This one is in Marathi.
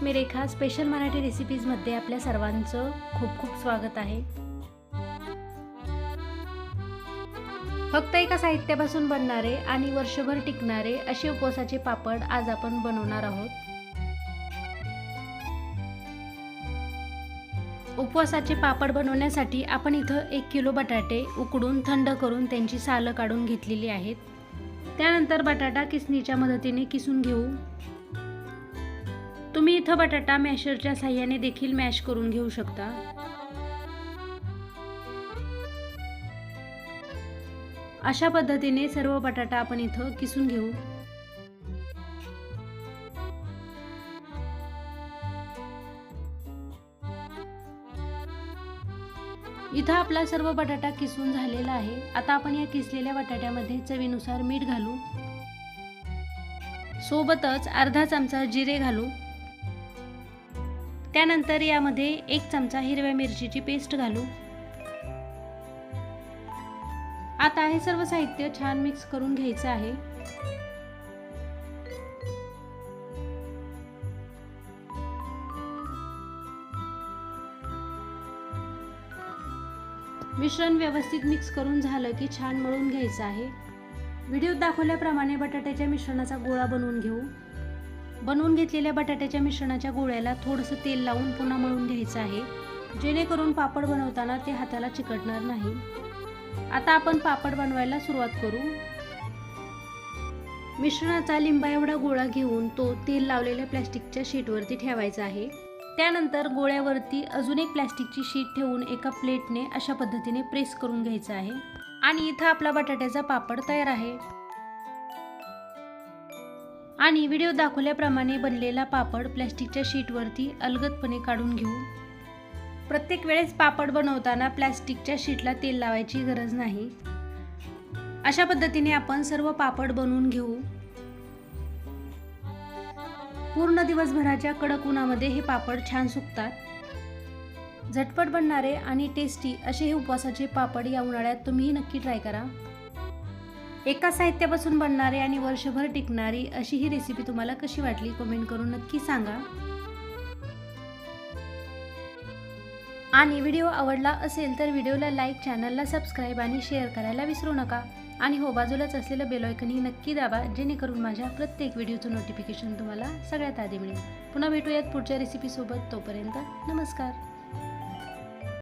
मी रेखा स्पेशल मराठी रेसिपीजमध्ये आपल्या सर्वांचं खूप खूप स्वागत आहे। फक्त एका साहित्यापासून बनणारे आणि वर्षभर टिकणारे असे उपवासाचे पापड आज आपण बनवणार आहोत। उपवासाचे पापड बनवण्यासाठी आपण इथं 1 किलो बटाटे उकडून थंड करून त्यांची सालं काढून घेतलेली आहेत। त्यानंतर बटाटा किसणीच्या मदतीने किसून घेऊ। तुम्ही इथं बटाटा मॅशरच्या साहाय्याने देखील मॅश करून घेऊ शकता। अशा पद्धतीने सर्व बटाटा आपण इथं किसून घेऊ। इथं आपला सर्व बटाटा किसून झालेला आहे। आता आपण या किसलेल्या बटाट्यामध्ये चवीनुसार मीठ घालू, सोबतच अर्धा चमचा जिरे घालू। त्यानंतर यामध्ये 1 चमचा हिरव्या मिरचीची पेस्ट घालू। आता हे सर्व साहित्य छान मिक्स करून घ्यायचं आहे। मिश्रण व्यवस्थित मिक्स करून झालं की छान मळून घ्यायचं आहे। व्हिडिओत दाखवल्याप्रमाणे बटाट्याच्या मिश्रणाचा गोळा बनवून घेऊ। बनवून घेतलेल्या बटाट्याच्या मिश्रणाच्या गोळ्याला थोडंसं तेल लावून पुन्हा मळून घ्यायचं आहे, जेणेकरून पापड बनवताना ते हाताला चिकटणार नाही। आता आपण पापड बनवायला सुरुवात करू। मिश्रणाचा लिंबा एवढा गोळा घेऊन तो तेल लावलेल्या प्लास्टिकच्या शीटवरती ठेवायचा आहे। त्यानंतर गोळ्यावरती अजून एक प्लास्टिकची शीट ठेवून एका प्लेटने अशा पद्धतीने प्रेस करून घ्यायचं आहे आणि इथं आपला बटाट्याचा पापड तयार आहे। आणि व्हिडिओ दाखवल्याप्रमाणे बनलेला पापड प्लास्टिकच्या शीटवरती अलगदपणे काढून घेऊ। प्रत्येक वेळेस पापड बनवताना प्लास्टिकच्या शीटला तेल लावायची गरज नाही। अशा पद्धतीने आपण सर्व पापड बनवून घेऊ। पूर्ण दिवसभराच्या कडक उन्हामध्ये हे पापड छान सुकतात। झटपट बनणारे आणि टेस्टी असे हे उपवासाचे पापड या उन्हाळ्यात तुम्ही नक्की ट्राय करा। एका साहित्यापासून बनणारे आणि वर्षभर टिकणारी अशी ही रेसिपी तुम्हाला कशी वाटली कमेंट करून नक्की सांगा। आणि व्हिडिओ आवडला असेल तर व्हिडिओला लाईक, चॅनलला सबस्क्राईब आणि शेअर करायला विसरू नका। आणि हो, बाजूलाच असलेलं बेल आयकॉनही नक्की दाबा, जेणेकरून माझ्या प्रत्येक व्हिडिओचं नोटिफिकेशन तुम्हाला सगळ्यात आधी मिळेल। पुन्हा भेटूयात पुढच्या रेसिपीसोबत, तोपर्यंत नमस्कार।